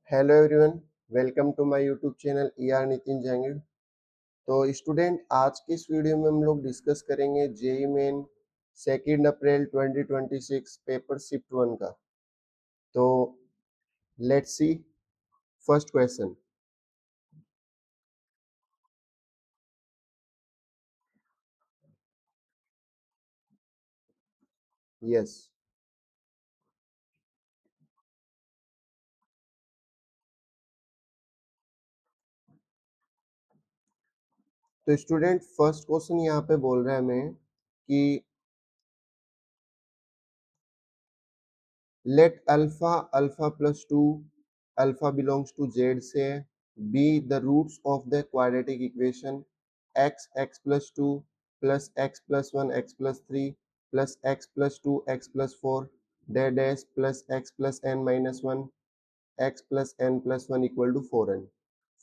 Hello everyone, welcome to my YouTube channel Nitin Jahangir. तो student, आज की इस वीडियो में हम लोग डिस्कस करेंगे JEE Main 2 April 2026 paper shift 1 का। तो let's see first question. Yes, तो स्टूडेंट फर्स्ट क्वेश्चन यहाँ पे बोल रहा है हमें कि let alpha alpha plus 2 alpha belongs to Z से be the roots of the quadratic equation X X plus 2 plus X plus 1 X plus 3 plus X plus 2 X plus 4 dash plus X plus N minus 1 X plus N plus 1 equal to 4n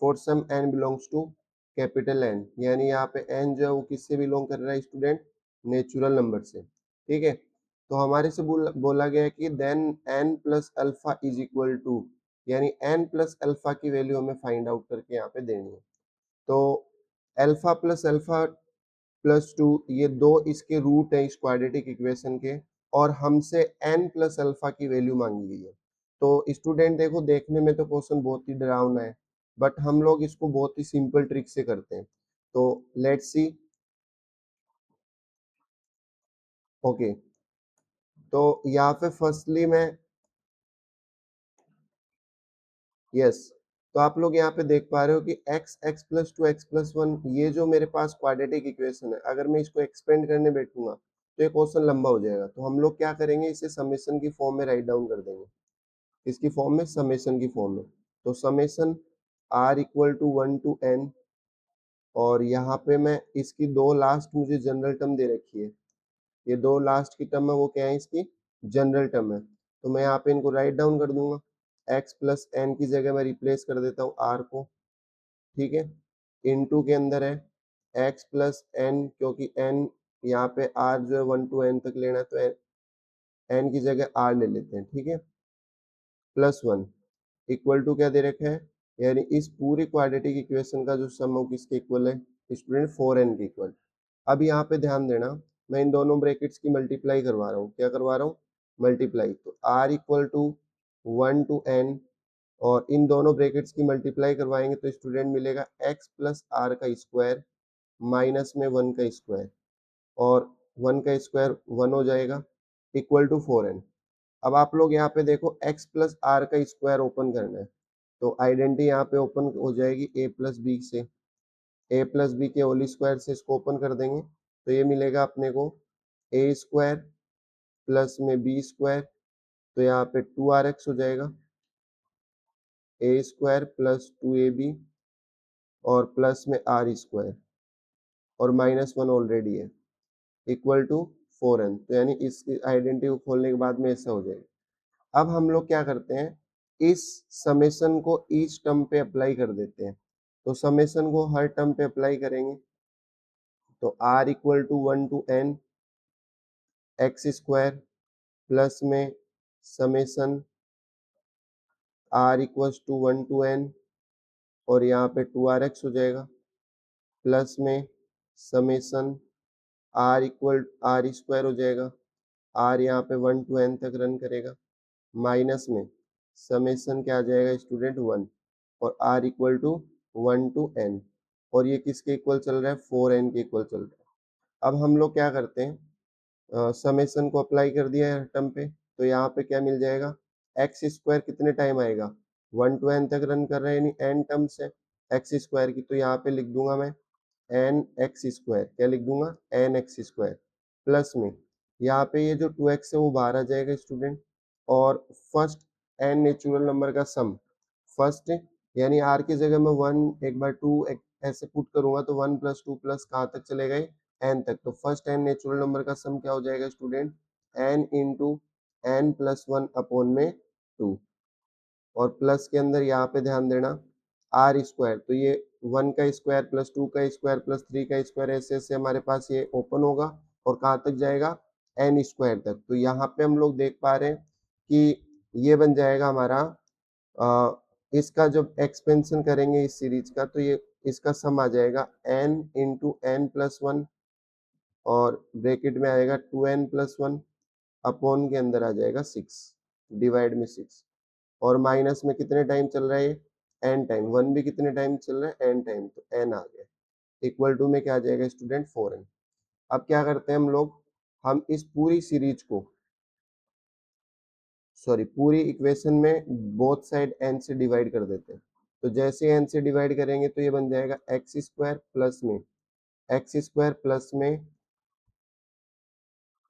for some n belongs to capital N। यानी यहाँ पे n जो है वो किससे belong कर रहा है स्टूडेंट? नेचुरल नंबर से। ठीक है, तो हमारे से बोला गया है कि then n plus alpha is equal to, यानी n प्लस अल्फा की वैल्यू हमें फाइंड आउट करके यहाँ पे देनी है। तो अल्फा प्लस अल्फा प्लस 2 ये दो इसके रूट है इस क्वाड्रेटिक इक्वेशन के, और हमसे n प्लस अल्फा की वैल्यू मांगी गई है। तो स्टूडेंट देखो, देखने में तो क्वेश्चन बहुत ही डरावना है, बट हम लोग इसको बहुत ही सिंपल ट्रिक से करते हैं। तो लेट्स सी। ओके, तो यहाँ पे फर्स्टली मैं यस, तो आप लोग यहाँ पे देख पा रहे हो कि x x plus 2 x plus 1 ये जो मेरे पास क्वाड्रेटिक इक्वेशन है, अगर मैं इसको एक्सपेंड करने बैठूंगा तो ये क्वेश्चन लंबा हो जाएगा। तो हम लोग क्या करेंगे, इसे समेशन की फॉर्म में राइट डाउन कर देंगे। इसकी फॉर्म में, समेशन की फॉर्म में। तो summation r equal to 1 to n, और यहाँ पे मैं इसकी दो लास्ट मुझे जनरल टर्म दे रखी है। ये दो लास्ट की टर्म है वो क्या है, इसकी जनरल टर्म है। तो मैं यहाँ पे इनको राइट डाउन कर दूंगा। x प्लस एन की जगह मैं रिप्लेस कर देता हूँ r को। ठीक है, इनटू के अंदर है x प्लस एन, क्योंकि n यहाँ पे r जो है 1 टू n तक लेना है, तो n की जगह r ले लेते हैं। ठीक है, प्लस 1 इक्वल टू क्या दे रखा है, यानी इस पूरी क्वाड्रेटिक इक्वेशन का जो सम हो किसके इक्वल है स्टूडेंट? 4n के इक्वल। अब यहाँ पे ध्यान देना, मैं इन दोनों ब्रैकेट्स की मल्टीप्लाई करवा रहा हूँ। क्या करवा रहा हूँ? मल्टीप्लाई। तो r equal to 1 to n, और इन दोनों ब्रैकेट्स की मल्टीप्लाई करवाएंगे तो स्टूडेंट मिलेगा x प्लस आर का स्क्वायर माइनस में 1 का स्क्वायर, और 1 का स्क्वायर 1 हो जाएगा, इक्वल टू 4n। अब आप लोग यहाँ पे देखो, x प्लस आर का स्क्वायर ओपन करना है, तो आइडेंटिटी यहाँ पे ओपन हो जाएगी a प्लस बी से। a प्लस बी के होल स्क्वायर से इसको ओपन कर देंगे तो ये मिलेगा अपने को a स्क्वायर प्लस में बी स्क्वायर, तो यहाँ पे 2rx हो जाएगा, a स्क्वायर प्लस 2ab और प्लस में r स्क्वायर, और माइनस 1 ऑलरेडी है, इक्वल टू 4n। तो यानी इस आइडेंटिटी को खोलने के बाद में ऐसा हो जाएगा। अब हम लोग क्या करते हैं, इस समेशन को ईच टर्म पे अप्लाई कर देते हैं। तो समेशन को हर टर्म पे अप्लाई करेंगे, तो r equal to 1 to n X square plus में summation r equals to 1 to n, और यहाँ पे 2rx हो जाएगा, प्लस में summation r equal r square हो जाएगा, r यहाँ पे 1 टू n तक रन करेगा, माइनस में समेशन क्या आ जाएगा स्टूडेंट 1, और r equal to 1 to n, और ये किसके इक्वल चल रहा है? 4n के इक्वल चल रहा है। अब हम लोग क्या करते हैं, समेशन को अप्लाई कर दिया है टर्म पे, तो यहाँ पे क्या मिल जाएगा, एक्स स्क्वायर कितने टाइम आएगा? 1 टू n तक रन कर रहा है, यानी n टर्म्स है एक्स स्क्वायर की, तो यहाँ पे लिख दूंगा मैं एन एक्स स्क्वायर। क्या लिख दूंगा? एन एक्स स्क्वायर, प्लस में यहाँ पे ये जो 2x है वो बाहर आ जाएगा स्टूडेंट, और फर्स्ट एन नेचुरल नंबर का सम, फर्स्ट यानी r की जगह मैं 1 एक बार 2 ऐसे पुट करूंगा तो 1 प्लस 2 प्लस कहाँ तक चले गए? n तक। तो फर्स्ट एन नेचुरल नंबर का सम क्या हो जाएगा student? n into n plus 1 upon में 2, और प्लस के अंदर यहाँ पे ध्यान देना आर स्क्वायर, तो ये 1 का स्क्वायर प्लस 2 का स्क्वायर प्लस 3 का स्क्वायर, ऐसे ऐसे हमारे पास ये ओपन होगा और कहाँ तक जाएगा? एन स्क्वायर तक। तो यहाँ पे हम लोग देख पा रहे हैं कि ये बन जाएगा हमारा इसका जब एक्सपेंशन करेंगे इस सीरीज का तो ये इसका सम आ जाएगा n into n plus one और ब्रैकेट में आएगा 2n+1 अपॉन के अंदर आ जाएगा 6 डिवाइड में 6 और माइनस में कितने टाइम चल रहा है ये n टाइम, 1 भी कितने टाइम चल रहा है n टाइम, तो n आ गया इक्वल टू में क्या आ जाएगा स्टूडेंट 4n। अब क्या करते हैं हम लोग, हम इस पूरी सीरीज को पूरी इक्वेशन में बोथ साइड n से डिवाइड कर देते हैं। तो जैसे n से डिवाइड करेंगे तो ये बन जाएगा एक्स स्क्वायर प्लस में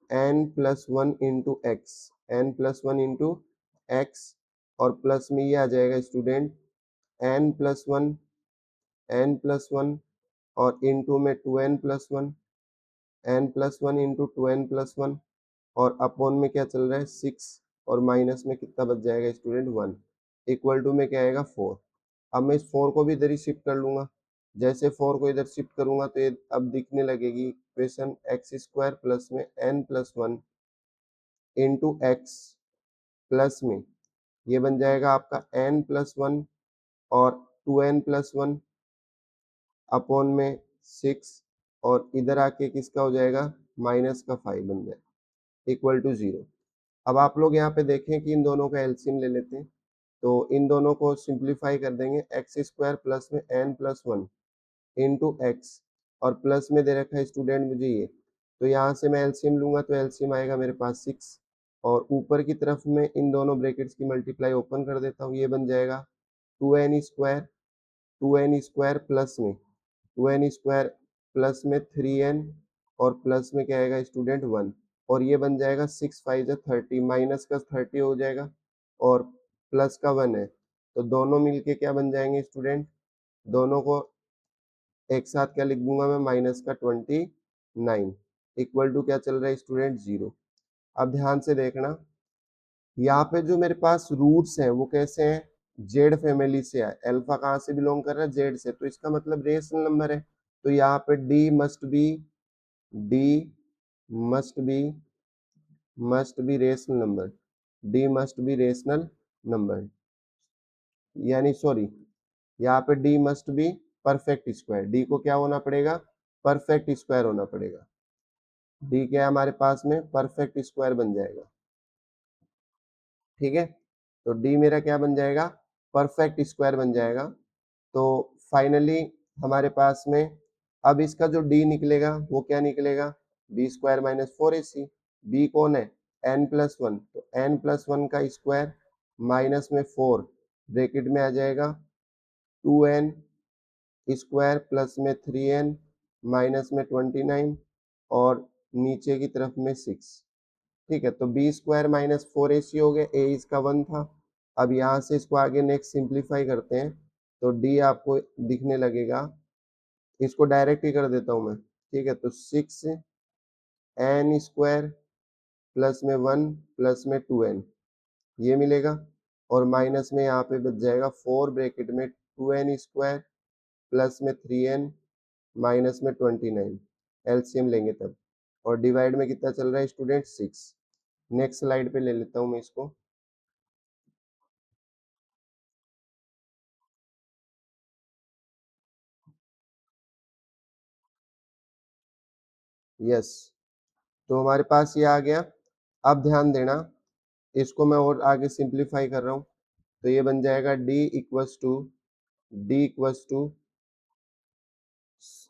n+1 into x, n+1 into x और प्लस में ये आ जाएगा स्टूडेंट n+1 n+1 और इंटू में 2n+1 n+1 इंटू 2n+1 और अपॉन में क्या चल रहा है 6 और माइनस में कितना बच जाएगा स्टूडेंट 1 इक्वल टू में क्या आएगा 4। अब मैं इस 4 को भी इधर ही शिफ्ट कर लूंगा, जैसे 4 को इधर शिफ्ट करूंगा तो ये अब दिखने लगेगी इक्वेशन एक्स स्क्वायर प्लस में n+1 इंटू एक्स प्लस में ये बन जाएगा आपका n+1 और 2n+1 अपॉन में 6 और इधर आके किसका हो जाएगा माइनस का 5 बन जाएगा इक्वल टू 0। अब आप लोग यहाँ पे देखें कि इन दोनों का एलसीएम ले लेते हैं, तो इन दोनों को सिंप्लीफाई कर देंगे एक्स स्क्वायर प्लस में n+1 इंटू एक्स और प्लस में दे रखा है स्टूडेंट मुझे ये, तो यहाँ से मैं एलसीएम लूंगा तो एलसीएम आएगा मेरे पास 6 और ऊपर की तरफ में इन दोनों ब्रैकेट्स की मल्टीप्लाई ओपन कर देता हूँ, ये बन जाएगा 2n स्क्वायर प्लस में 3n और प्लस में क्या आएगा स्टूडेंट 1 और ये बन जाएगा 6 5 30 माइनस का 30 हो जाएगा और प्लस का 1 है तो दोनों मिलके क्या बन जाएंगे स्टूडेंट, दोनों को एक साथ क्या लिख दूंगा मैं माइनस का 29 इक्वल टू क्या चल रहा है स्टूडेंट 0। अब ध्यान से देखना यहाँ पे जो मेरे पास रूट्स हैं वो कैसे हैं जेड फैमिली से है, अल्फा कहाँ से बिलोंग कर रहा है जेड से, तो इसका मतलब रेशनल नंबर है तो यहाँ पे D must be rational number, D must be rational number यानी यहाँ पे D must be perfect square, D को क्या होना पड़ेगा परफेक्ट स्क्वायर होना पड़ेगा, डी क्या है हमारे पास में परफेक्ट स्क्वायर बन जाएगा, ठीक है। तो डी मेरा क्या बन जाएगा परफेक्ट स्क्वायर बन जाएगा। तो फाइनली हमारे पास में अब इसका जो डी निकलेगा वो क्या निकलेगा B square minus 4ac, B कौन है n+1 तो n+1 का स्क्वायर माइनस में 4 ब्रैकेट में आ जाएगा 2n स्क्वायर प्लस में 3n माइनस में 29 और नीचे की तरफ में 6, ठीक है। तो बी स्क्वायर माइनस 4ac हो गया, ए इसका 1 था। अब यहाँ से इसको आगे नेक्स्ट सिंप्लीफाई करते हैं तो डी आपको दिखने लगेगा, इसको डायरेक्ट ही कर देता हूँ मैं, ठीक है। तो 6n स्क्वायर प्लस में 1 प्लस में 2n ये मिलेगा और माइनस में यहाँ पे बच जाएगा 4 ब्रैकेट में 2n स्क्वायर प्लस में 3n माइनस में 29 एलसीएम लेंगे तब और डिवाइड में कितना चल रहा है स्टूडेंट 6। नेक्स्ट स्लाइड पे ले लेता हूँ मैं इसको, यस तो हमारे पास ये आ गया। अब ध्यान देना इसको मैं और आगे सिंप्लीफाई कर रहा हूँ तो ये बन जाएगा डी इक्वस टू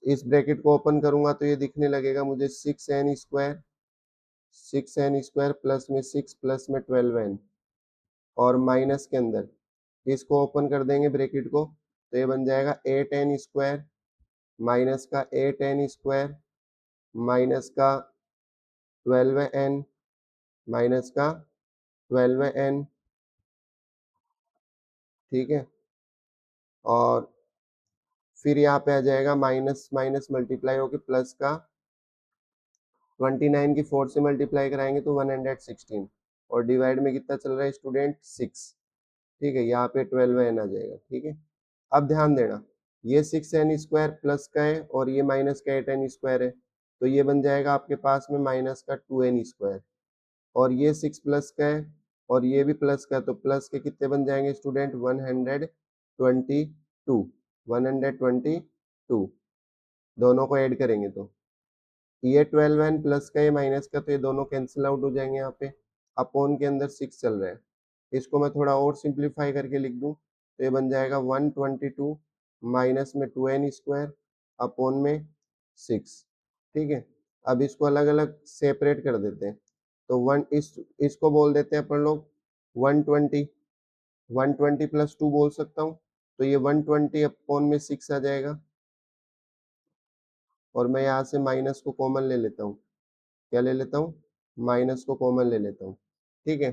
इस ब्रैकेट को ओपन करूंगा तो ये दिखने लगेगा मुझे 6n स्क्वायर प्लस में 6 प्लस में 12n और माइनस के अंदर इसको ओपन कर देंगे ब्रैकेट को तो ये बन जाएगा 8n स्क्वायर माइनस का 8n स्क्वायर माइनस का 12n माइनस का 12n, ठीक है। और फिर यहाँ पे आ जाएगा माइनस माइनस मल्टीप्लाई होके प्लस का 29 की 4 से मल्टीप्लाई कराएंगे तो 116 और डिवाइड में कितना चल रहा है स्टूडेंट 6, ठीक है। यहाँ पे 12n आ जाएगा, ठीक है। अब ध्यान देना ये 6n स्क्वायर प्लस का है और ये माइनस का 8n स्क्वायर है तो ये बन जाएगा आपके पास में माइनस का 2n स्क्वायर और ये 6 प्लस का है और ये भी प्लस का, तो प्लस के कितने बन जाएंगे स्टूडेंट 122, 122 दोनों को ऐड करेंगे तो ये 12n प्लस का, ये माइनस का, तो ये दोनों कैंसिल आउट हो जाएंगे यहाँ पे। अपॉन के अंदर 6 चल रहा है, इसको मैं थोड़ा और सिंप्लीफाई करके लिख दूं तो ये बन जाएगा 122 माइनस में 2n स्क्वायर अपॉन में 6। ठीक है, अब इसको अलग अलग सेपरेट कर देते हैं, तो इसको बोल देते हैं अपन लोग 120, 120 प्लस 2 बोल सकता हूँ, तो ये 120 अपॉन में 6 आ जाएगा, और मैं यहाँ से माइनस को कॉमन ले लेता हूँ। क्या ले लेता हूँ? माइनस को कॉमन ले लेता हूँ। ठीक है,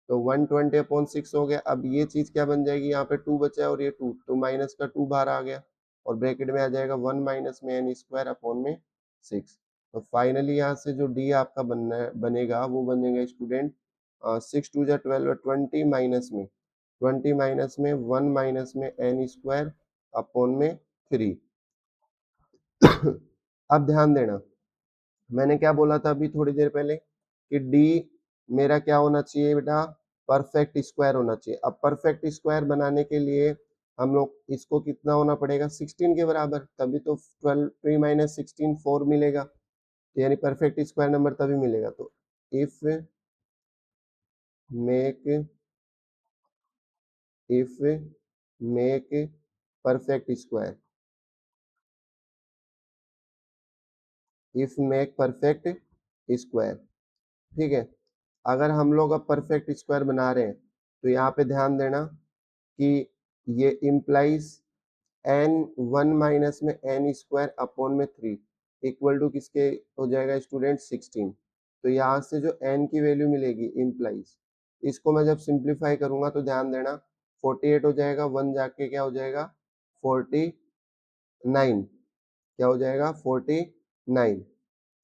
तो 120/6 हो गया। अब ये चीज क्या बन जाएगी, यहाँ पे 2 बचा है और ये 2, तो माइनस का 2 बाहर आ गया और ब्रैकेट में आ जाएगा 1 माइनस में n स्क्वायर अपॉन में 6। तो फाइनली यहाँ से जो डी आपका बनेगा वो बनेगा स्टूडेंट 6 2 जा 12 20 माइनस में 1 माइनस में n स्क्वायर अपॉन में 3। अब ध्यान देना, मैंने क्या बोला था अभी थोड़ी देर पहले कि डी मेरा क्या होना चाहिए बेटा, परफेक्ट स्क्वायर होना चाहिए। अब परफेक्ट स्क्वायर बनाने के लिए हम लोग इसको कितना होना पड़ेगा, 16 के बराबर, तभी तो 12 3 माइनस 16 4 मिलेगा, यानी परफेक्ट स्क्वायर नंबर तभी मिलेगा। तो if make if make perfect square, if make perfect square. ठीक है, अगर हम लोग अब परफेक्ट स्क्वायर बना रहे हैं तो यहाँ पे ध्यान देना कि ये इम्प्लाइज एन 1 माइनस में एन स्क्वायर अपॉन में 3 इक्वल टू किसके हो जाएगा स्टूडेंट 16। तो यहाँ से जो एन की वैल्यू मिलेगी इम्प्लाइज, इसको मैं जब सिंप्लीफाई करूंगा तो ध्यान देना 48 हो जाएगा, 1 जाके क्या हो जाएगा 49, क्या हो जाएगा 49।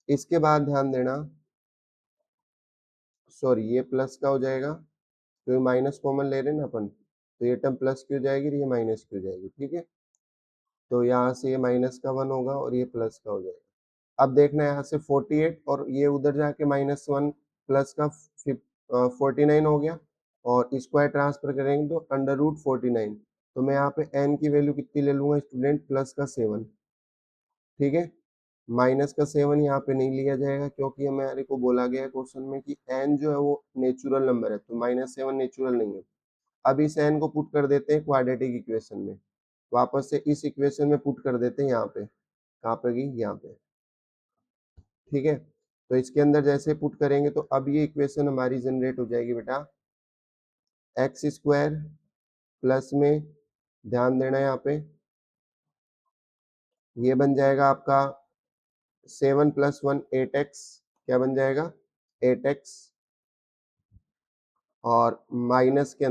इसके बाद ध्यान देना, सॉरी ये प्लस का हो जाएगा, तो ये माइनस कॉमन ले रहे हैं ना अपन, तो ये टर्म प्लस की हो जाएगी और ये माइनस की हो जाएगी। ठीक है, तो यहाँ से ये माइनस का 1 होगा और ये प्लस का हो जाएगा। अब देखना यहाँ से 48 और ये उधर जाके -1 प्लस का 49 हो गया, और स्क्वायर ट्रांसफर करेंगे तो √49। तो मैं यहाँ पे n की वैल्यू कितनी ले लूंगा स्टूडेंट, प्लस का 7। ठीक है, माइनस का 7 यहाँ पे नहीं लिया जाएगा क्योंकि हमारे को बोला गया है क्वेश्चन में कि n जो है वो नेचुरल नंबर है, तो -7 नेचुरल नहीं है। अब इस n को पुट कर देते हैं क्वाड्रेटिक इक्वेशन में, वापस से इस इक्वेशन में पुट कर देते हैं यहाँ पे, कहाँ पे गई, यहाँ पे। ठीक है, तो इसके अंदर जैसे पुट करेंगे तो अब ये इक्वेशन हमारी जनरेट हो जाएगी बेटा, एक्स स्क्वायर प्लस में, ध्यान देना यहाँ पे, ये बन जाएगा आपका 7 + 1 8x, क्या बन जाएगा 8x, और माइनस के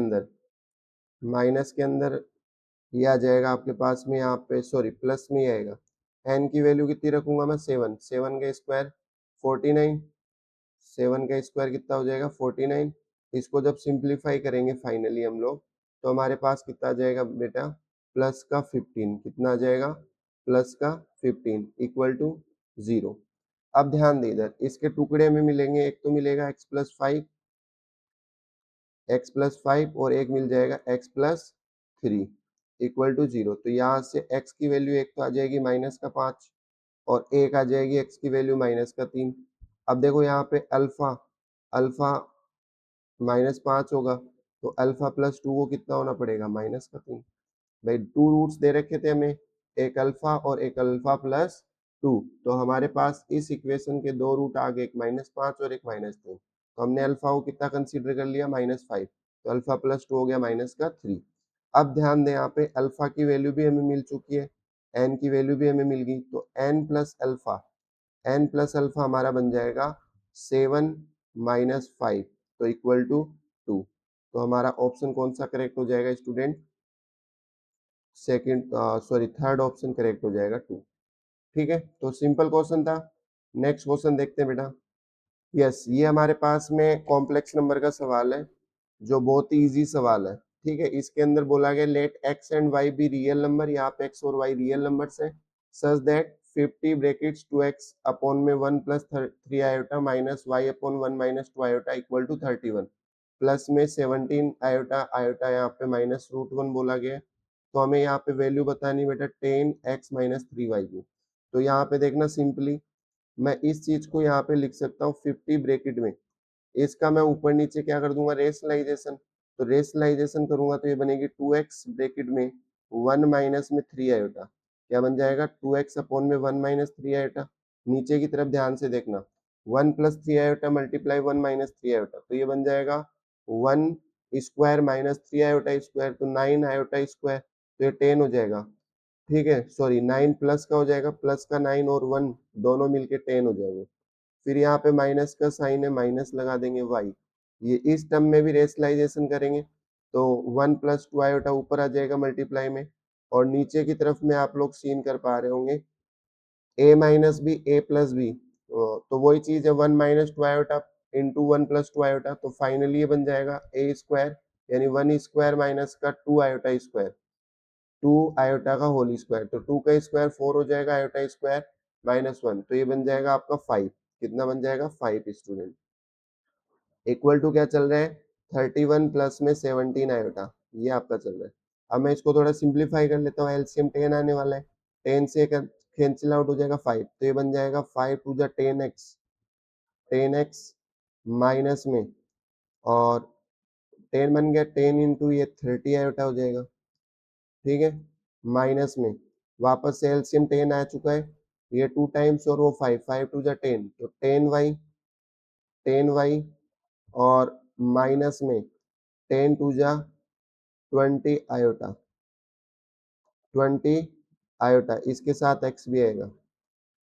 अंदर ये आ जाएगा आपके पास में यहाँ पे, सॉरी प्लस में ही आएगा। n की वैल्यू कितनी रखूंगा मैं 7, 7 का स्क्वायर 49, 7 का स्क्वायर कितना हो जाएगा 49। इसको जब सिंप्लीफाई करेंगे फाइनली हम लोग, तो हमारे पास कितना आ जाएगा बेटा, प्लस का 15, कितना आ जाएगा प्लस का 15 इक्वल टू 0। अब ध्यान दे, इधर इसके टुकड़े में मिलेंगे, एक तो मिलेगा x+5 और एक मिल जाएगा x+3 इक्वल टू 0। तो यहाँ से x की वैल्यू एक तो आ जाएगी -5 और एक आ जाएगी x की वैल्यू -3। अब देखो यहाँ पे अल्फा अल्फा -5 होगा, तो अल्फा प्लस 2 को कितना होना पड़ेगा -3। भाई 2 रूट्स दे रखे थे हमें, एक अल्फा और एक अल्फा प्लस 2, तो हमारे पास इस इक्वेशन के 2 रूट आ गए, एक -5 और एक -3। तो हमने अल्फा को कितना कंसीडर कर लिया -5, तो अल्फा प्लस 2 हो गया -3। अब ध्यान दें यहाँ पे अल्फा की वैल्यू भी हमें मिल चुकी है, एन की वैल्यू भी हमें मिल गई, तो n+अल्फा हमारा बन जाएगा 7 - 5, तो इक्वल टू 2। तो हमारा ऑप्शन कौन सा करेक्ट हो जाएगा student, second, sorry third option correct हो जाएगा 2। ठीक है, तो सिंपल क्वेश्चन था। नेक्स्ट क्वेश्चन देखते हैं बेटा। यस, ये हमारे पास में कॉम्प्लेक्स नंबर का सवाल है जो बहुत ही इजी सवाल है। ठीक है, इसके अंदर बोला गया let x and y be real number, यहाँ पे x और y रियल नंबर्स है, such that 50 brackets 2x upon में 1 + 3 iota minus y upon 1 - 2 iota equal to 31। Plus में 17 आयोटा, आयोटा यहाँ पे माइनस रूट वन बोला गया है। तो हमें यहाँ पे वैल्यू बतानी बेटा 10x माइनस 3y की। तो यहाँ पे देखना सिंपली मैं इस चीज को यहाँ पे लिख सकता हूँ 50 ब्रैकेट में, इसका मैं ऊपर नीचे क्या कर दूंगा रेशनलाइजेशन। तो रेशनलाइजेशन करूंगा तो ये बनेगी 2x ब्रैकेट में 1 माइनस में 3 आयोटा, क्या बन जाएगा 2x अपॉन में 1 माइनस 3 आयोटा। नीचे की तरफ ध्यान से देखना 1 plus 3 iota multiply 1 minus 3 iota, तो ये बन जाएगा 1 स्क्वायर माइनस 3 आयोटा स्क्वायर, तो 9 आयोटा स्क्वायर, तो ये 10 हो जाएगा। ठीक है, सॉरी 9 प्लस का हो जाएगा, प्लस का 9 और 1 दोनों मिलके 10 हो जाएंगे। फिर यहाँ पे माइनस का साइन है, माइनस लगा देंगे y। ये इस टर्म में भी रेशनलाइजेशन करेंगे तो 1 प्लस 2 आयोटा ऊपर आ जाएगा मल्टीप्लाई में, और नीचे की तरफ में आप लोग सीन कर पा रहे होंगे a minus b a plus b, तो वही चीज है 1 minus 2 iota into 1 plus 2 iota, तो फाइनली ये बन जाएगा ए स्क्वायर यानी 1 स्क्वायर माइनस का 2 आयोटा स्क्वायर, 2 आयोटा का होल स्क्वायर, तो 2 का स्क्वायर 4 हो जाएगा, आयोटा स्क्वायर माइनस 1, तो ये बन जाएगा आपका 5। कितना बन जाएगा 5 स्टूडेंट, इक्वल टू क्या चल रहा है 31 प्लस में 17 आयोटा, ये आपका चल रहा है। अब मैं इसको थोड़ा सिंप्लीफाई कर लेता हूँ, एलसीएम 10 आने वाला है, 10 से कैंसिल आउट हो जाएगा 5, तो ये बन जाएगा 5 टू जा 10x, 10x माइनस में, और 10 बन गया 10 इंटू ये 30 आयोटा हो जाएगा। ठीक है, माइनस में वापस से एलसीएम 10 आ चुका है, ये 2 टाइम्स और वो 5, 5 टू जा 10, तो 10y, 10y और माइनस में 10 टू जा 20 आयोटा, 20 आयोटा, इसके साथ x भी आएगा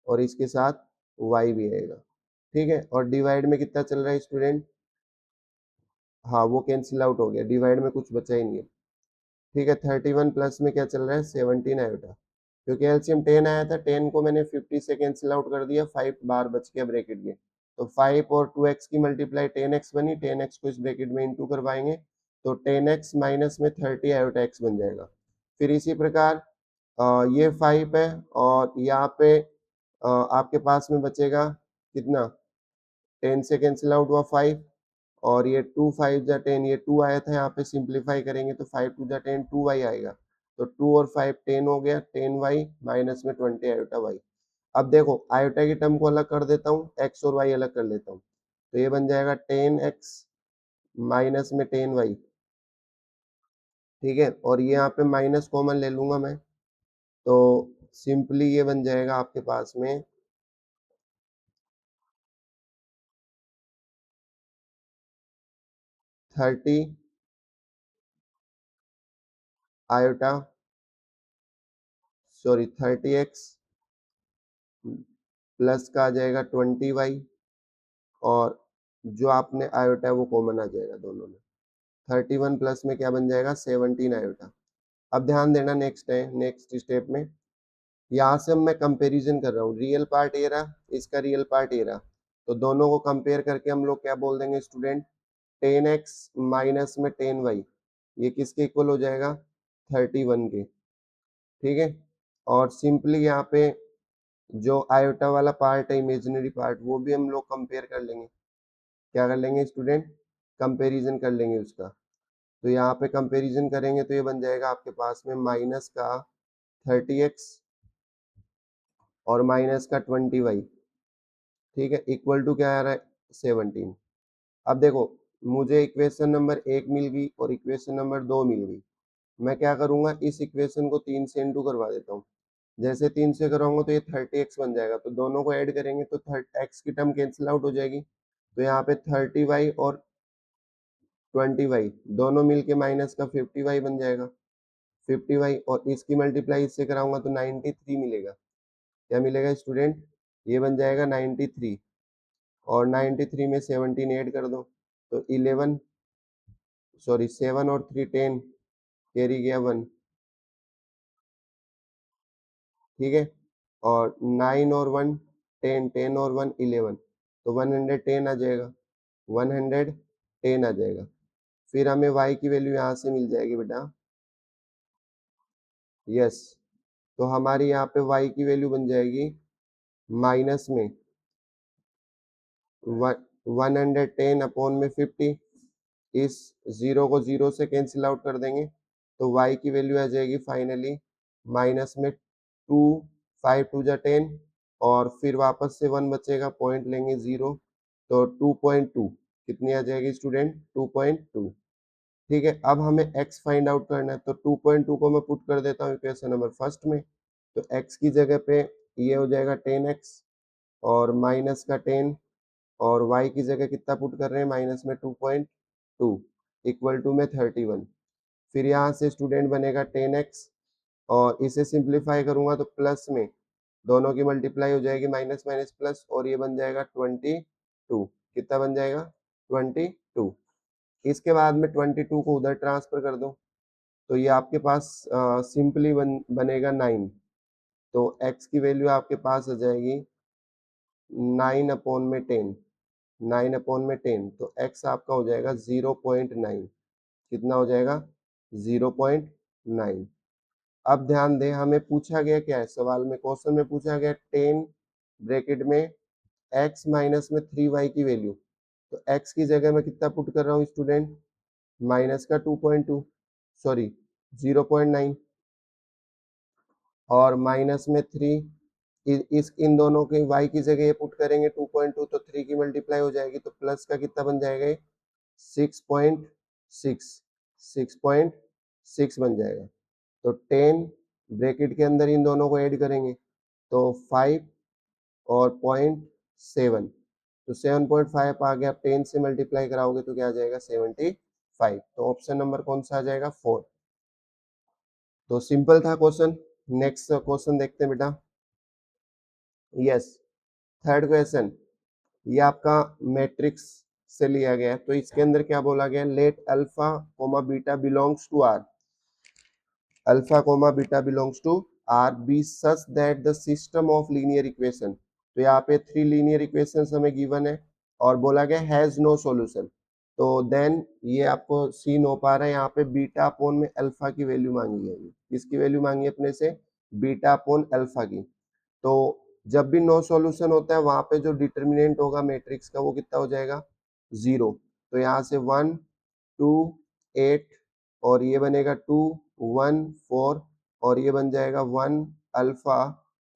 और इसके साथ y भी आएगा। ठीक है, और डिवाइड में कितना चल रहा है स्टूडेंट, हाँ वो कैंसिल आउट हो गया, डिवाइड में कुछ बचा ही नहीं है। ठीक है, 31 प्लस में क्या चल रहा है 17 आयोटा, क्योंकि एलसीएम 10 आया था, 10 को मैंने 50 से कैंसिल आउट कर दिया, 5 बार बच गया ब्रैकेट में, तो 5 और 2x की मल्टीप्लाई 10x बनी, 10x को इस ब्रैकेट में इंटू करवाएंगे तो 10x माइनस में 30 आयोटा x बन जाएगा। फिर इसी प्रकार ये 5 है और यहाँ पे आपके पास में बचेगा कितना, 10 से कैंसिल आउट हुआ 5, और ये 2 5 जा 10, ये 2 आया था, यहाँ पे सिंप्लीफाई करेंगे तो 5 2 जा 10 2y आएगा, तो 2 और 5 10 हो गया, 10y माइनस में 20 आयोटा y। अब देखो आयोटा की टर्म को अलग कर देता हूँ, x और y अलग कर लेता हूँ, तो ये बन जाएगा 10x माइनस में 10y। ठीक है, और ये यहाँ पे माइनस कॉमन ले लूंगा मैं, तो सिंपली ये बन जाएगा आपके पास में 30 आयोटा, सॉरी 30x प्लस का आ जाएगा 20y, और जो आपने आयोटा है वो कॉमन आ जाएगा दोनों में, 31 प्लस में क्या बन जाएगा 17 आयोटा। अब ध्यान देना नेक्स्ट है, नेक्स्ट स्टेप में यहाँ से मैं कंपैरिजन कर रहा हूँ, रियल पार्ट ये रहा, इसका रियल पार्ट ये रहा, तो दोनों को कंपेयर करके हम लोग क्या बोल देंगे स्टूडेंट 10x माइनस में 10y, ये किसके इक्वल हो जाएगा 31 के। ठीक है, और सिंपली यहाँ पे जो आयोटा वाला पार्ट है इमेजिनरी पार्ट, वो भी हम लोग कंपेयर कर लेंगे, क्या कर लेंगे स्टूडेंट कंपैरिजन कर लेंगे उसका, तो यहाँ पे कंपैरिजन करेंगे तो ये बन जाएगा आपके पास में माइनस का 30x और माइनस का 20y। ठीक है, इक्वल टू क्या आ रहा है 17। अब देखो मुझे इक्वेशन नंबर 1 मिल गई और इक्वेशन नंबर 2 मिल गई, मैं क्या करूंगा इस इक्वेशन को 3 से इंटू करवा देता हूँ, जैसे 3 से कराऊंगा तो ये 30x बन जाएगा, तो दोनों को ऐड करेंगे तो x की टर्म कैंसिल आउट हो जाएगी, तो यहाँ पे 30y और 20y दोनों मिलके माइनस का 50y बन जाएगा, 50y और इसकी मल्टीप्लाई इससे कराऊंगा तो 93 मिलेगा, क्या मिलेगा स्टूडेंट ये बन जाएगा 93, और 93 में 17 ऐड कर दो तो 11, सॉरी 7 और 3 10, कैरी गया 1। ठीक है, और 9 और 1 10, 10 और 1 11, तो 110 आ जाएगा, 110 आ जाएगा। फिर हमें y की वैल्यू यहाँ से मिल जाएगी बेटा, यस, तो हमारी यहाँ पे y की वैल्यू बन जाएगी माइनस में 110 अपॉन में 50, इस 0 को 0 से कैंसिल आउट कर देंगे तो y की वैल्यू आ जाएगी फाइनली माइनस में 2, 5 टू जा 10 और फिर वापस से 1 बचेगा, पॉइंट लेंगे 0 तो 2.2 कितनी आ जाएगी स्टूडेंट 2.2। ठीक है, अब हमें x फाइंड आउट करना है तो 2.2 को मैं पुट कर देता हूँ इक्वेशन नंबर फर्स्ट में, तो x की जगह पे ये हो जाएगा 10x और माइनस का 10 और y की जगह कितना पुट कर रहे हैं माइनस में 2.2 इक्वल टू में 31। फिर यहाँ से स्टूडेंट बनेगा 10x और इसे सिंप्लीफाई करूंगा तो प्लस में दोनों की मल्टीप्लाई हो जाएगी माइनस माइनस प्लस और ये बन जाएगा 22। कितना बन जाएगा 22। इसके बाद में 22 को उधर ट्रांसफर कर दो तो ये आपके पास सिंपली बनेगा 9। तो x की वैल्यू आपके पास आ जाएगी 9/10, 9/10 तो x आपका हो जाएगा 0.9। कितना हो जाएगा 0.9। अब ध्यान दें हमें पूछा गया क्या है सवाल में, क्वेश्चन में पूछा गया 10 ब्रैकेट में x माइनस में 3y की वैल्यू, तो x की जगह मैं कितना पुट कर रहा हूँ स्टूडेंट माइनस का 2.2 सॉरी 0.9 और माइनस में 3 इस इन दोनों के y की जगह ये पुट करेंगे 2.2 तो 3 की मल्टीप्लाई हो जाएगी तो प्लस का कितना बन जाएगा 6.6, 6.6 बन जाएगा। तो 10 ब्रैकेट के अंदर इन दोनों को ऐड करेंगे तो 5 और 0.7 तो 7.5 आ गया। आप 10 से मल्टीप्लाई कराओगे तो क्या आ जाएगा 75। तो ऑप्शन नंबर कौन सा आ जाएगा 4। तो सिंपल था क्वेश्चन। नेक्स्ट क्वेश्चन देखते हैं बेटा। यस, थर्ड क्वेश्चन ये आपका मैट्रिक्स से लिया गया है तो इसके अंदर क्या बोला गया let alpha comma beta belongs to r, alpha comma beta belongs to r be such that the system of linear equation. तो यहाँ पे 3 लीनियर इक्वेशंस हमें गिवन है और बोला गया हैज नो सॉल्यूशन। तो देन ये आपको सीन हो पा रहा है, यहाँ पे बीटा अपोन में अल्फा की वैल्यू मांगी है। किसकी वैल्यू मांगी है अपने से बीटा अपोन अल्फा की। तो जब भी नो सॉल्यूशन होता है वहां पे जो डिटर्मिनेंट होगा मैट्रिक्स का वो कितना हो जाएगा 0। तो यहाँ से 1 2 8 और ये बनेगा 2 1 4 और ये बन जाएगा 1 अल्फा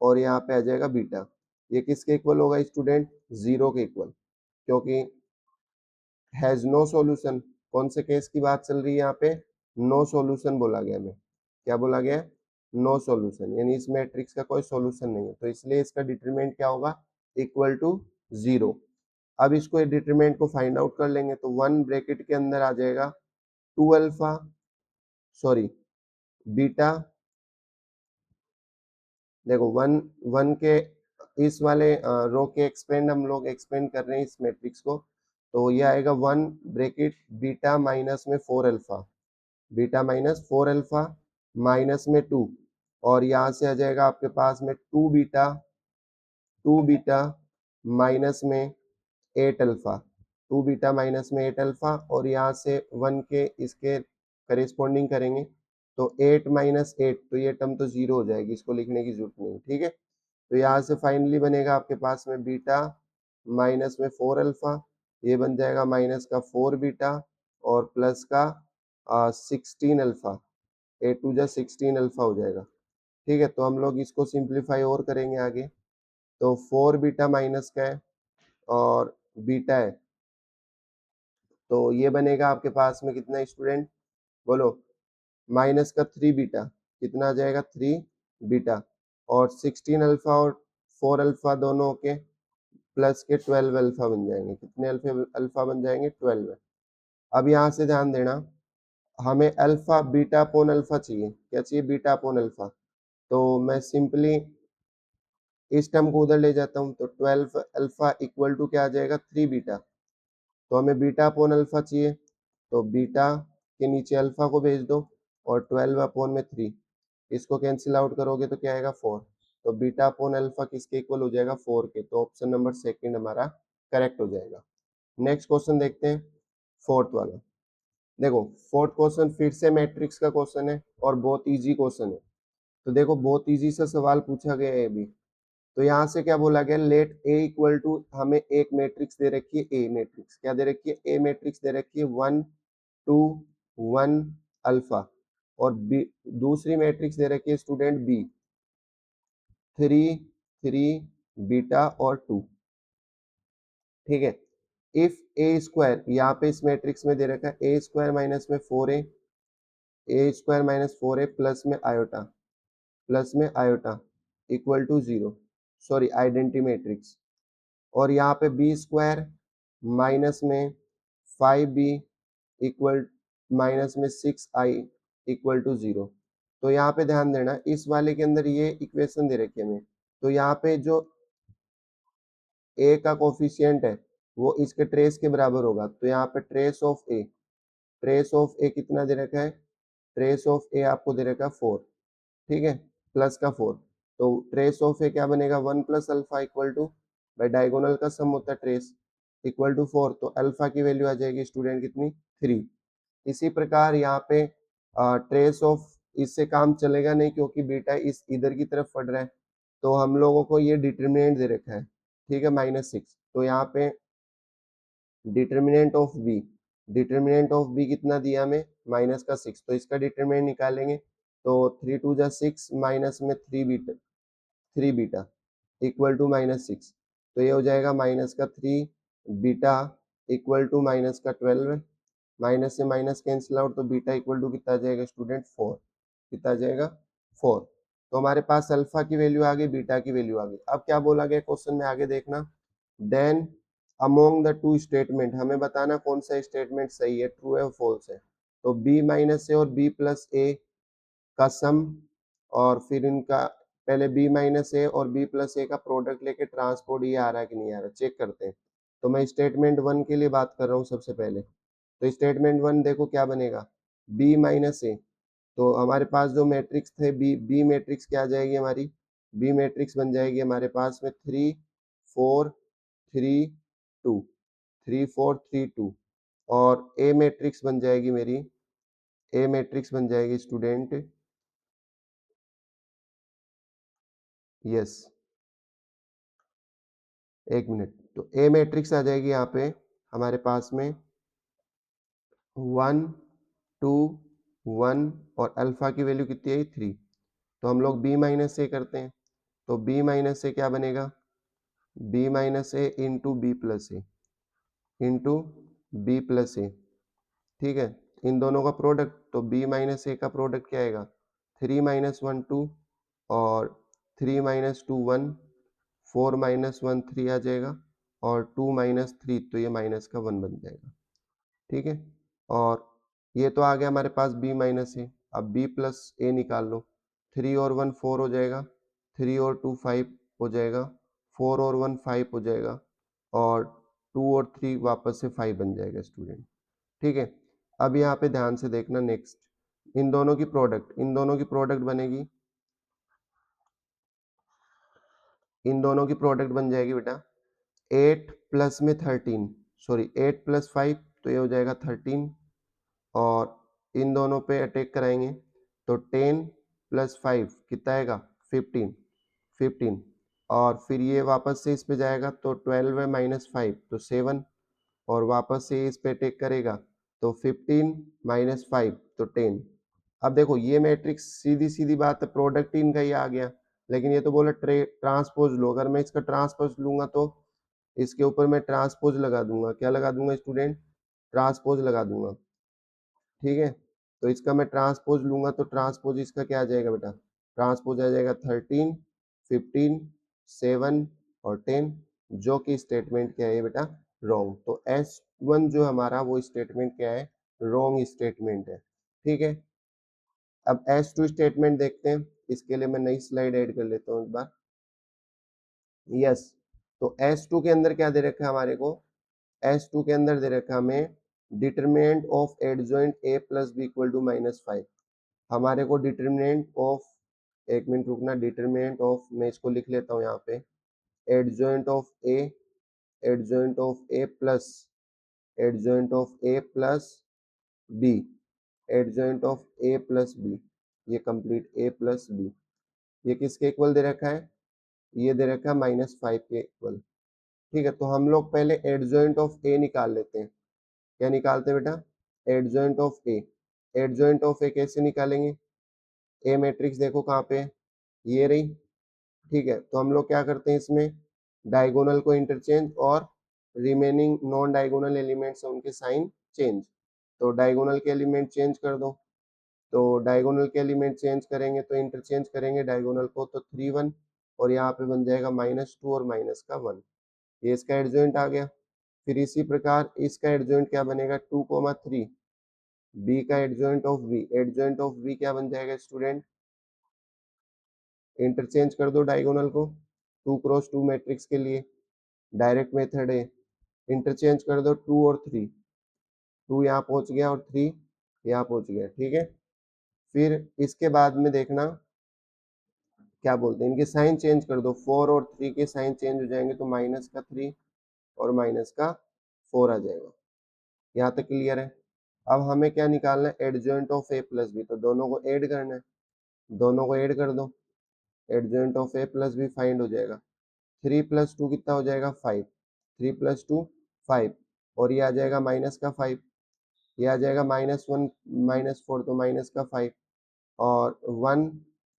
और यहाँ पे आ जाएगा बीटा। ये किसके इक्वल होगा स्टूडेंट 0 के इक्वल, क्योंकि हैज नो सॉल्यूशन। कौन से केस की बात चल रही है यहाँ पे नो सॉल्यूशन बोला गया हमें। क्या बोला गया नो सॉल्यूशन, यानी इस मैट्रिक्स का कोई सॉल्यूशन नहीं है तो इसलिए इसका डिटरमिनेंट क्या होगा इक्वल टू 0। अब इसको डिटरमिनेंट को फाइंड आउट कर लेंगे तो 1 ब्रैकेट के अंदर आ जाएगा 2 अल्फा सॉरी बीटा। देखो 1 1 के इस वाले रो के एक्सपेंड हम लोग एक्सपेंड कर रहे हैं इस मैट्रिक्स को, तो ये आएगा 1 ब्रैकेट बीटा माइनस में 4 alpha, beta minus 4 alpha minus में 2 और यहाँ से आ जाएगा आपके पास में 2 बीटा माइनस में 8 अल्फा, 2 बीटा माइनस में 8 अल्फा और यहाँ से 1 के इसके करेस्पॉन्डिंग करेंगे तो 8 माइनस 8 तो ये टर्म तो 0 हो जाएगी, इसको लिखने की जरूरत नहीं। ठीक है, तो यहाँ से फाइनली बनेगा आपके पास में बीटा माइनस में 4 अल्फा, ये बन जाएगा माइनस का 4 बीटा और प्लस का 16 अल्फा, 8 टू जा 16 अल्फा हो जाएगा। ठीक है, तो हम लोग इसको सिंप्लीफाई और करेंगे आगे तो 4 बीटा माइनस का है और बीटा है तो ये बनेगा आपके पास में कितना स्टूडेंट बोलो माइनस का 3 बीटा, कितना आ जाएगा 3 बीटा और 16 अल्फा और 4 अल्फा दोनों के प्लस के 12 अल्फा बन जाएंगे। कितने अल्फा बन जाएंगे 12। अब यहाँ से ध्यान देना हमें अल्फा बीटा अपोन अल्फा चाहिए, क्या चाहिए बीटा अपोन अल्फा। तो मैं सिंपली इस टर्म को उधर ले जाता हूँ तो 12 अल्फा इक्वल टू क्या आ जाएगा 3 बीटा। तो हमें बीटा अपोन अल्फा चाहिए तो बीटा के नीचे अल्फा को भेज दो और 12 अपोन में 3 इसको कैंसिल आउट करोगे तो क्या आएगा 4। तो बीटा अपोन अल्फा किसके इक्वल हो जाएगा 4 के, तो ऑप्शन नंबर सेकंड हमारा करेक्ट हो जाएगा। नेक्स्ट क्वेश्चन देखते हैं फोर्थ वाला। देखो फोर्थ क्वेश्चन फिर से मैट्रिक्स का क्वेश्चन है और बहुत इजी क्वेश्चन है। तो देखो बहुत इजी सा सवाल पूछा गया है अभी। तो यहाँ से क्या बोला गया लेट ए इक्वल टू हमें एक मैट्रिक्स दे रखी है ए मैट्रिक्स, क्या दे रखी है ए मैट्रिक्स दे रखी है 1 2 1 अल्फा, और बी दूसरी मैट्रिक्स दे रखी है स्टूडेंट बी 3 3 बीटा और 2। ठीक है, इफ ए स्क्वायर, यहाँ पे इस मैट्रिक्स में दे रखा है ए स्क्वायर माइनस में 4a, a square minus 4a plus में iota equal to 0, sorry identity matrix, और यहाँ पे बी स्क्वायर माइनस में 5b इक्वल माइनस में 6i इक्वल टू 0। तो यहाँ पे ध्यान देना, इस वाले के अंदर ये इक्वेशन दे रखी है हमें, तो यहाँ पे जो a का कोफिशिएंट है वो इसके ट्रेस के बराबर होगा, तो यहाँ पे ट्रेस ऑफ ए कितना दे रखा है, ट्रेस ऑफ ए आपको दे रखा है 4, ठीक है, प्लस का 4, तो ट्रेस ऑफ ए क्या बनेगा 1 plus alpha equal to, by diagonal का सम होता है ट्रेस, इक्वल टू 4, तो अल्फा की वैल्यू आ जाएगी स्टूडेंट कितनी 3। इसी प्रकार यहाँ पे ट्रेस ऑफ, इससे काम चलेगा नहीं क्योंकि बीटा इस इधर की तरफ पड़ रहा है, तो हम लोगों को ये डिटरमिनेंट दे रखा है, ठीक है, -6, तो यहाँ पे determinant of b, determinant of b कितना दिया हमें माइनस का 6, तो इसका डिटरमिनेंट निकालेंगे, तो 3 2 जा 6 माइनस में 3 बीटा इक्वल टू -6, तो ये हो जाएगा माइनस का 3 बीटा इक्वल टू माइनस का 12, माइनस से माइनस कैंसिल आउट, तो बीटा इक्वल टू कितना आ जाएगा स्टूडेंट 4, कितना आ जाएगा 4। तो हमारे पास अल्फा की वैल्यू आ गई, बीटा की वैल्यू आ गई। अब क्या बोला गया क्वेश्चन में, आगे देखना, then among the two statement, हमें बताना कौन सा स्टेटमेंट सही है, ट्रू है और फॉल्स है। तो बी माइनस ए और बी प्लस ए का सम, और फिर इनका पहले बी माइनस ए और बी प्लस ए का प्रोडक्ट लेके ट्रांसपोर्ट, ये आ रहा है कि नहीं आ रहा, चेक करते हैं। तो मैं स्टेटमेंट वन के लिए बात कर रहा हूँ सबसे पहले, तो स्टेटमेंट वन देखो क्या बनेगा, बी माइनस ए, तो हमारे पास जो मैट्रिक्स थे बी मैट्रिक्स क्या आ जाएगी हमारी, बी मैट्रिक्स बन जाएगी हमारे पास में 3 4 3 2, 3 4 3 2, और ए मैट्रिक्स बन जाएगी मेरी, ए मैट्रिक्स बन जाएगी स्टूडेंट, यस, एक मिनट, तो ए मैट्रिक्स आ जाएगी यहाँ पे हमारे पास में 1 2 1, और अल्फा की वैल्यू कितनी है 3, तो हम लोग बी माइनस ए करते हैं, तो बी माइनस ए क्या बनेगा, बी माइनस ए इंटू बी प्लस ए, इंटू बी प्लस ए, ठीक है, इन दोनों का प्रोडक्ट, तो बी माइनस ए का प्रोडक्ट क्या आएगा 3 माइनस 1 2, और 3 माइनस 2 1, 4 माइनस 1 3 आ जाएगा, और 2 माइनस 3, तो ये माइनस का 1 बन जाएगा, ठीक है, और ये तो आ गया हमारे पास b माइनस ए, अब b प्लस ए निकाल लो, 3 और 1 4 हो जाएगा, 3 और 2 5 हो जाएगा, 4 और 1 5 हो जाएगा, और 2 और 3 वापस से 5 बन जाएगा स्टूडेंट, ठीक है। अब यहाँ पे ध्यान से देखना, नेक्स्ट इन दोनों की प्रोडक्ट बनेगी, इन दोनों की प्रोडक्ट बन जाएगी बेटा 8 प्लस में 13, सॉरी 8 प्लस 5, तो ये हो जाएगा 13, और इन दोनों पे अटैक कराएंगे, तो 10 प्लस 5 कितना आएगा 15, 15, और फिर ये वापस से इस पे जाएगा, तो 12 है माइनस 5, तो 7, और वापस से इस पे अटैक करेगा, तो 15 माइनस 5, तो 10। अब देखो ये मैट्रिक्स सीधी सीधी बात है, प्रोडक्ट ही इनका ये आ गया, लेकिन ये तो बोला ट्रांसपोज लो, अगर मैं इसका ट्रांसपोज लूंगा तो इसके ऊपर मैं ट्रांसपोज लगा दूंगा, क्या लगा दूंगा स्टूडेंट, ट्रांसपोज लगा दूंगा, ठीक है, तो इसका मैं ट्रांसपोज लूंगा, तो ट्रांसपोज इसका क्या आ जाएगा बेटा, ट्रांसपोज आ जाएगा 13 15 7 और 10, जो कि स्टेटमेंट क्या है बेटा, रॉन्ग, तो S1 जो हमारा वो स्टेटमेंट क्या है, रॉन्ग स्टेटमेंट है, ठीक है। अब S2 स्टेटमेंट देखते हैं, इसके लिए मैं नई स्लाइड ऐड कर लेता हूँ एक बार, यस, तो S2 के अंदर क्या दे रखा है हमारे को, S2 के अंदर दे रखा है हमें determinant of adjoint a plus b equal to -5, हमारे को डिटरमिनेंट ऑफ, एक मिनट रुकना, डिटरमिनेंट ऑफ, मैं इसको लिख लेता हूँ यहाँ पे, adjoint of A, adjoint of a plus, adjoint of a plus b, adjoint of a plus b, ये कंप्लीट ए प्लस बी, ये किसके इक्वल दे रखा है, ये दे रखा है -5 के इक्वल, ठीक है, तो हम लोग पहले एडजॉइंट ऑफ ए निकाल लेते हैं, क्या निकालते हैं बेटा, adjoint of A. Adjoint of A कैसे निकालेंगे? ए मैट्रिक्स देखो कहाँ पे है, ये रही, ठीक है। तो हम लोग क्या करते हैं इसमें, डायगोनल को इंटरचेंज और रिमेनिंग नॉन डायगोनल एलिमेंट्स हैं उनके साइन चेंज। तो डायगोनल के एलिमेंट चेंज कर दो, तो डायगोनल के एलिमेंट चेंज करेंगे तो इंटरचेंज करेंगे डायगोनल को, तो 3 1 और यहाँ पे बन जाएगा -2 और -1, ये इसका एडजॉइंट आ गया। फिर इसी प्रकार इसका एडजॉइंट क्या बनेगा, 2 3, बी का adjoint of b, adjoint of b क्या बन जाएगा स्टूडेंट, इंटरचेंज कर दो डायगोनल को 2 × 2 मैट्रिक्स के लिए, डायरेक्ट मेथड है, इंटरचेंज कर दो 2 और 3, 2 यहाँ पहुंच गया और 3 यहाँ पहुंच गया, ठीक है। फिर इसके बाद में देखना क्या बोलते हैं, इनके साइन चेंज कर दो, 4 और 3 के साइन चेंज हो जाएंगे, तो -3 और -4 आ जाएगा। यहाँ तक क्लियर है। अब हमें क्या निकालना है, adjoint of a plus b, तो दोनों को ऐड करना है, दोनों को ऐड कर दो, adjoint of a plus b find हो जाएगा। 3 + 2 कितना हो जाएगा, 5, 3 + 2 5, और ये आ जाएगा -5, ये आ जाएगा -1 -4, तो -5 और 1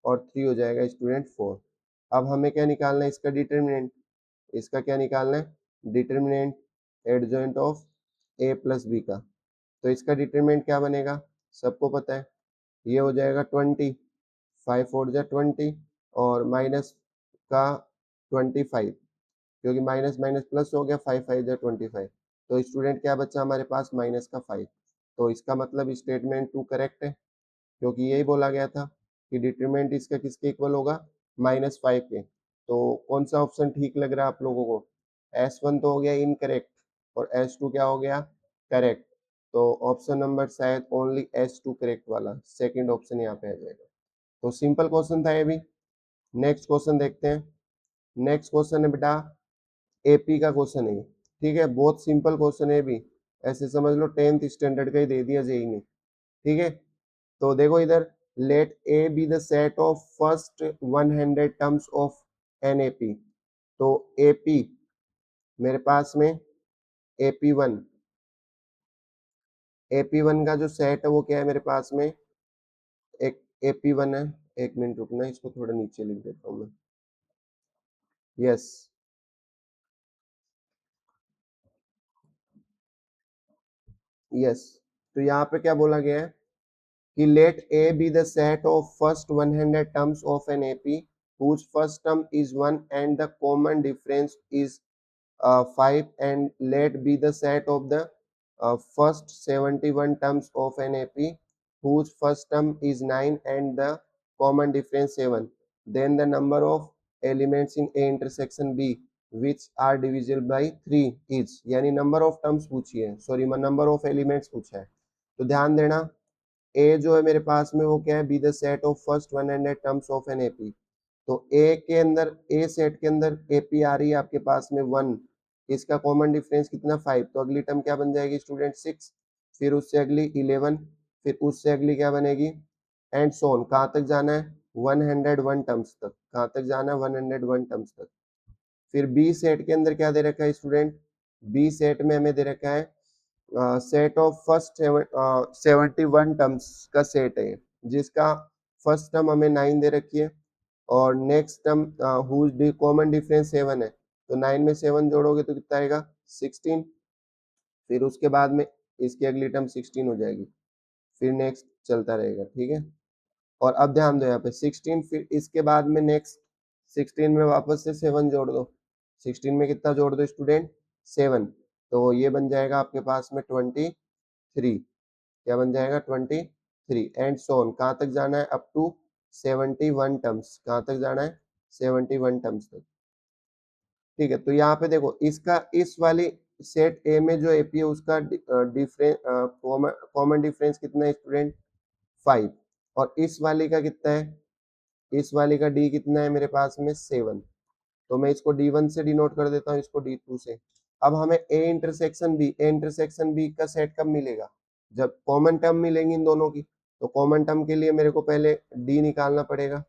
और 3 हो जाएगा स्टूडेंट 4। अब हमें क्या निकालना है, इसका डिटर्मिनेंट, इसका क्या निकालना है, determinant adjoint of a plus b का। तो इसका डिटरमिनेंट क्या बनेगा, सबको पता है, ये हो जाएगा 20, 5 4 जा 20 और माइनस का 25, क्योंकि माइनस माइनस प्लस हो गया, 5 5 जा 25, तो स्टूडेंट क्या बचा हमारे पास, -5। तो इसका मतलब स्टेटमेंट 2 करेक्ट है, क्योंकि यही बोला गया था कि डिटरमिनेंट इसका किसके इक्वल होगा, -5 के। तो कौन सा ऑप्शन ठीक लग रहा है आप लोगों को, S1 तो हो गया इनकरेक्ट और S2 क्या हो गया, करेक्ट। तो ऑप्शन नंबर शायद ओनली S2 करेक्ट वाला, सेकंड ऑप्शन यहाँ पे आ जाएगा। तो सिंपल क्वेश्चन था ये भी। नेक्स्ट क्वेश्चन देखते हैं। नेक्स्ट क्वेश्चन है बेटा एपी का क्वेश्चन है, ठीक है, बहुत सिंपल क्वेश्चन है भी, ऐसे समझ लो 10th स्टैंडर्ड का ही दे दिया जेई ने, ठीक है। तो देखो इधर, let a b the set of first 100 terms of an AP. तो एपी मेरे पास में AP1, AP1 का जो सेट है वो क्या है मेरे पास में, एक AP1 है, एक मिनट रुकना, इसको थोड़ा नीचे लिख देता हूँ मैं, यस यस। तो यहाँ पे क्या बोला गया है कि let A be the set of first 100 terms of an AP whose first term is 1 and the common difference is 5, and let be the set of the first 71 terms of an AP whose first term is 9 and the common difference 7. Then the number of elements in A intersection B which are divisible by 3 is, यानी number of terms पूछी है, sorry number of elements पूछा है। तो ध्यान देना, ए जो है मेरे पास में वो क्या है, B the set of first 100 terms of an AP. तो ए के अंदर, ए सेट के अंदर एपी आ रही है आपके पास में 1, इसका कॉमन डिफरेंस कितना 5, तो अगली टर्म क्या बन जाएगी स्टूडेंट 6, फिर उससे अगली 11, फिर उससे अगली क्या बनेगी, एंड सो ऑन, कहाँ तक जाना है 101 टर्म्स तक, कहाँ तक जाना है 101 टर्म्स तक। फिर बी सेट के अंदर क्या दे रखा है स्टूडेंट, बी सेट में हमें दे रखा है सेट ऑफ फर्स्ट 71 टर्म्स का सेट है, जिसका फर्स्ट टर्म हमें 9 दे रखी है और next term whose common difference 7 है, तो 9 में 7 जोड़ोगे तो कितना आएगा 16, फिर उसके बाद में इसकी अगली टर्म 16 हो जाएगी, फिर नेक्स्ट चलता रहेगा, ठीक है। और अब ध्यान दो यहाँ पे 16, फिर इसके बाद में नेक्स्ट 16 में वापस से 7 जोड़ दो, 16 में कितना जोड़ दो स्टूडेंट 7, तो ये बन जाएगा आपके पास में 23, क्या बन जाएगा 23, एंड सो ऑन, कहाँ तक जाना है अप टू 71 टर्म्स, कहाँ तक जाना है 71 टर्म्स तक, ठीक है। तो यहाँ पे देखो इसका, इस वाली सेट ए में जो एपी है उसका डिफरेंस, कॉमन डिफरेंस कितना है स्टूडेंट 5, और इस वाली का कितना है, इस वाली का डी कितना है मेरे पास में 7, तो मैं इसको D1 से डिनोट कर देता हूँ, इसको D2 से। अब हमें a intersection b, a intersection b का सेट कब मिलेगा, जब कॉमन टर्म मिलेंगी इन दोनों की। तो कॉमन टर्म के लिए मेरे को पहले डी निकालना पड़ेगा,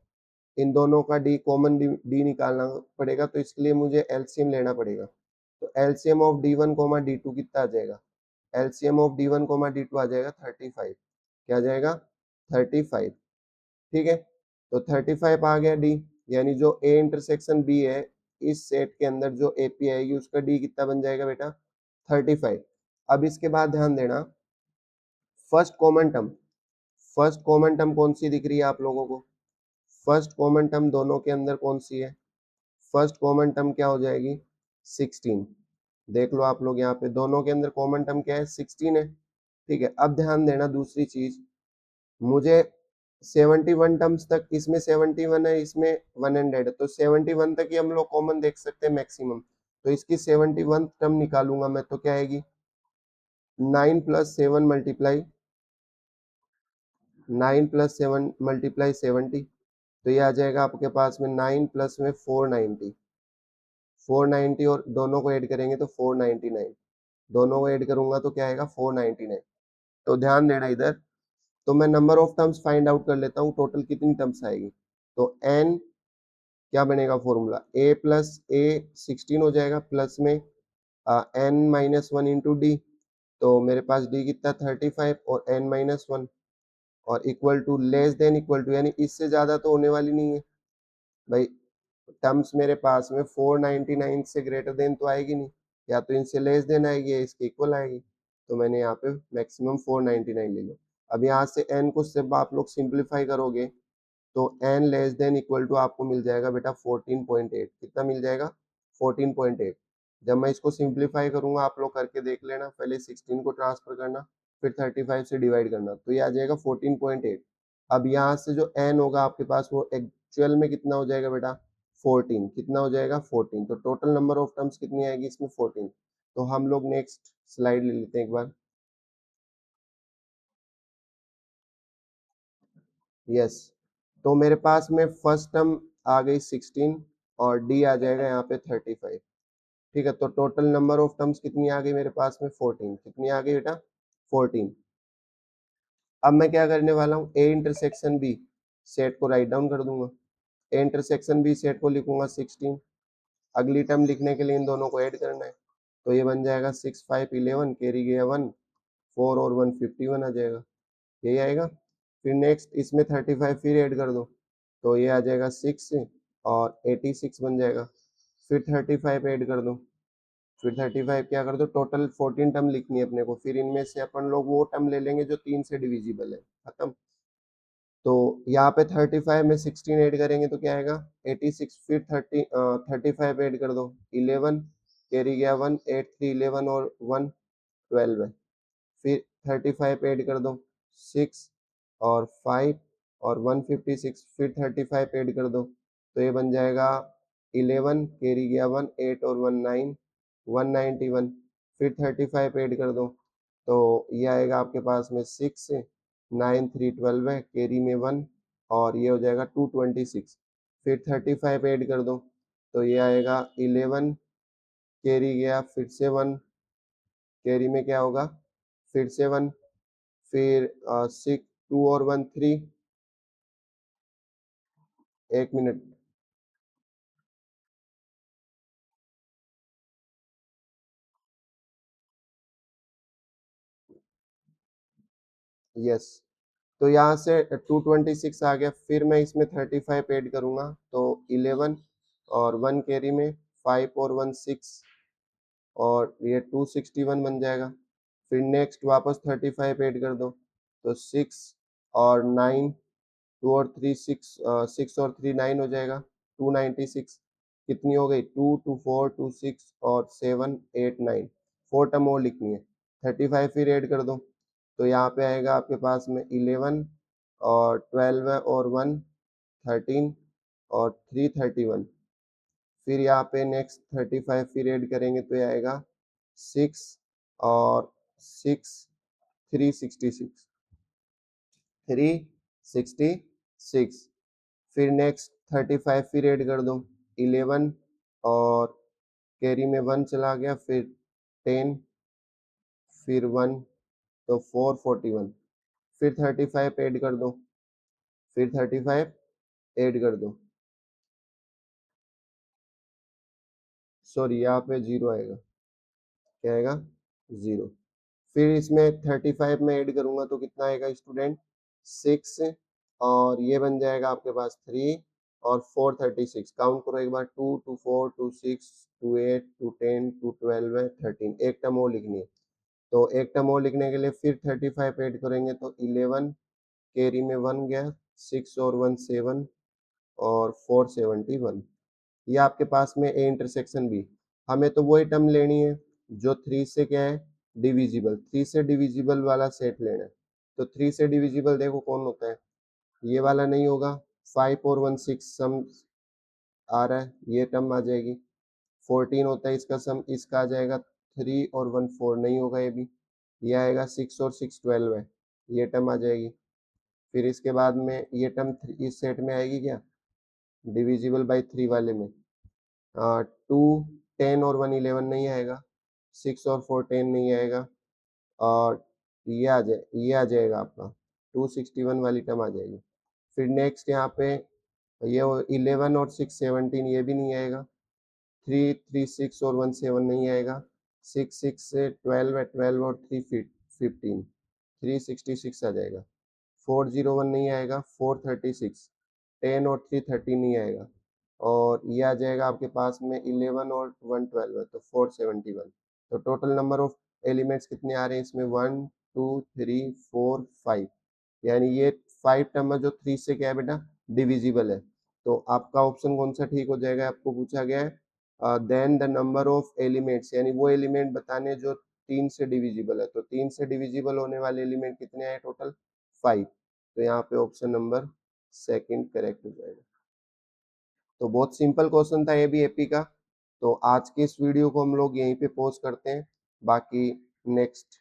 इन दोनों का डी कॉमन डी निकालना पड़ेगा, तो इसके लिए मुझे एलसीएम लेना पड़ेगा। तो एलसीएम ऑफ D1 D2 कितना आ जाएगा, LCM of D one comma D two आ जाएगा 35। क्या आ जाएगा? 35। ठीक है, तो 35 आ गया डी, यानी जो ए इंटरसेक्शन बी है इस सेट के अंदर जो एपी आएगी उसका डी कितना बन जाएगा बेटा? 35। अब इसके बाद ध्यान देना, first common term, first common term कौन सी दिख रही है आप लोगों को? फर्स्ट कॉमन टर्म दोनों के अंदर कौन सी है? फर्स्ट कॉमन टर्म क्या हो जाएगी? 16। देख लो आप लोग यहाँ पे दोनों के अंदर कॉमन टर्म क्या है? 16 है। ठीक है, अब ध्यान देना दूसरी चीज, मुझे 71 टर्म्स तक, इसमें 71 है, इसमें 100 है, तो 71 तक ही हम लोग कॉमन देख सकते हैं मैक्सिमम। तो इसकी 71 टर्म निकालूंगा मैं तो क्या आएगी? 9 प्लस 7 मल्टीप्लाई 9 प्लस 7 मल्टीप्लाई 70, तो ये आ जाएगा आपके पास में 9 प्लस में 490, 490 और दोनों को ऐड करेंगे तो 499, दोनों को ऐड करूंगा तो क्या आएगा? 499। तो ध्यान देना इधर, तो मैं number of terms find out कर लेता हूँ, टोटल कितनी टर्म्स आएगी। तो n क्या बनेगा फॉर्मूला? a प्लस ए 16 हो जाएगा, प्लस में n minus one into d, तो मेरे पास d कितना? 35 और n माइनस वन, और equal to less than equal to, यानी इससे ज्यादा तो होने वाली नहीं है भाई। टर्म्स मेरे पास में 499 से ग्रेटर देन तो आएगी नहीं, या तो इनसे लेस देन आएगी या इसके इक्वल आएगी, तो मैंने यहाँ पे मैक्सिमम 499 ले लो। अब यहाँ से n को सिर्फ आप लोग सिंप्लीफाई करोगे तो n less than equal to आपको मिल जाएगा बेटा 14.8। कितना मिल जाएगा? 14.8। जब मैं इसको सिंप्लीफाई करूंगा, आप लोग करके देख लेना, पहले 16 को ट्रांसफर करना, फिर 35 से डिवाइड करना, तो ये आ जाएगा 14.8। अब यहाँ से जो n होगा आपके पास वो एक्चुअल में कितना हो जाएगा बेटा? 14। कितना हो जाएगा? 14। तो टोटल नंबर ऑफ टर्म्स कितनी आएगी इसमें? 14। तो हम लोग नेक्स्ट स्लाइड ले लेते हैं एक बार। यस, तो मेरे पास में फर्स्ट टर्म आ गई 16 और डी आ जाएगा यहाँ पे 35। ठीक है, तो टोटल नंबर ऑफ टर्म्स कितनी आ गई मेरे पास में? 14। कितनी आ गई बेटा? 14। अब मैं क्या करने वाला हूँ, ए इंटरसेक्शन बी सेट को राइट डाउन कर दूंगा। ए इंटरसेक्शन बी सेट को लिखूंगा 16, अगली टर्म लिखने के लिए इन दोनों को ऐड करना है, तो ये बन जाएगा 6 5 11, कैरी गया 1, 4 और 1 51 आ जाएगा, यही आएगा। फिर नेक्स्ट इसमें 35 फिर ऐड कर दो, तो ये आ जाएगा 6 और 86 बन जाएगा। फिर 35 ऐड कर दो, फिर 35 क्या कर दो, टोटल 14 टर्म लिखनी है अपने को, फिर इनमें से अपन लोग वो टर्म ले लेंगे जो 3 से डिविजिबल है, खत्म। तो यहाँ पे 35 में 16 ऐड करेंगे तो क्या आएगा? 86। फिर 35 ऐड कर दो, 11, कैरी गया 1, 8 3 11 और 1 12 है। फिर 35 ऐड कर दो, 6 और 5 और 156, फिर 35 ऐड कर दो, तो ये बन जाएगा 11, कैरी गया 1, 8 और 1 9, 191। फिर 35 ऐड कर दो, तो ये आएगा आपके पास में 6 9 3 12 है, कैरी में 1 और ये हो जाएगा 226। फिर 35 ऐड कर दो, तो ये आएगा 11, कैरी गया फिर से 1, कैरी में क्या होगा? फिर से 1, फिर 6 2 और 1 3, एक मिनट। यस, तो यहाँ से 226 आ गया, फिर मैं इसमें 35 ऐड करूंगा, तो 11 और 1 कैरी में 5 और 1 6 और ये 261 बन जाएगा। फिर नेक्स्ट वापस 35 ऐड कर दो, तो 6 और 9, 2 और 3 6, 6 और 3 9 हो जाएगा, 296। कितनी हो गई? 2 2 4 2 6 और 7 8 9, 4 टर्म और लिखनी है। 35 फिर ऐड कर दो, तो यहाँ पे आएगा आपके पास में 11 और 12 और 1 13 और 3 31। फिर यहाँ पे नेक्स्ट 35 फिर ऐड करेंगे तो ये आएगा 6 और 6 366, 366। फिर नेक्स्ट 35 फिर ऐड कर दो, 11 और कैरी में 1 चला गया, फिर 10 फिर 1, तो 441। फिर 35 ऐड कर दो, फिर 35 ऐड कर दो, सॉरी यहाँ पे जीरो आएगा, क्या आएगा? जीरो। फिर इसमें 35 में ऐड करूँगा तो कितना आएगा स्टूडेंट 6 और ये बन जाएगा आपके पास 3 और 4 36 काउंट करो एक बार 2 2 4 2 6 2 8 2 10 2 12 है 13 एक टर्म और लिखनी है। तो एक टर्म और लिखने के लिए फिर 35 ऐड करेंगे तो 11 कैरी में 1 गया 6 और 1 7 और 4 71 ये आपके पास में ए इंटरसेक्शन बी। हमें तो वही टर्म लेनी है जो 3 से क्या है डिविजिबल, 3 से डिविजिबल वाला सेट लेना है। तो 3 से डिविजिबल देखो कौन होता है, ये वाला नहीं होगा, 5 और 1 6 सम आ रहा है, ये टर्म आ जाएगी। 14 होता है इसका सम, इसका आ जाएगा 3 और 1 4 नहीं होगा ये भी। ये आएगा 6 और 6 12 है, ये टर्म आ जाएगी। फिर इसके बाद में ये टर्म इस सेट में आएगी क्या, डिविजिबल बाई 3 वाले में। 2 10 और 1 11 नहीं आएगा, 6 और 4 10 नहीं आएगा और ये आ जाएगा आपका 261 वाली टर्म आ जाएगी। फिर नेक्स्ट यहाँ पे ये 11 और 6 17 ये भी नहीं आएगा, 3 3 6 और 1 7 नहीं आएगा, 6 6 से 12 है, 12 और 3 15 366 आ जाएगा। 401 नहीं आएगा, 436 10 और 3 13 नहीं आएगा और ये आ जाएगा आपके पास में 11 और 1 12 है तो 471। तो टोटल नंबर ऑफ एलिमेंट्स कितने आ रहे हैं इसमें 1 2 3 4 5, यानी ये 5 टर्म है जो 3 से क्या है बेटा डिविजिबल है। तो आपका ऑप्शन कौन सा ठीक हो जाएगा, आपको पूछा गया है then the number of elements, यानी वो एलिमेंट बताने जो 3 से डिविजिबल है। तो 3 से डिविजिबल होने वाले एलिमेंट कितने आए टोटल 5। तो यहाँ पे ऑप्शन नंबर सेकंड करेक्ट हो जाएगा। तो बहुत सिंपल क्वेश्चन था ये भी एपी का। तो आज की इस वीडियो को हम लोग यहीं पे पॉज करते हैं, बाकी नेक्स्ट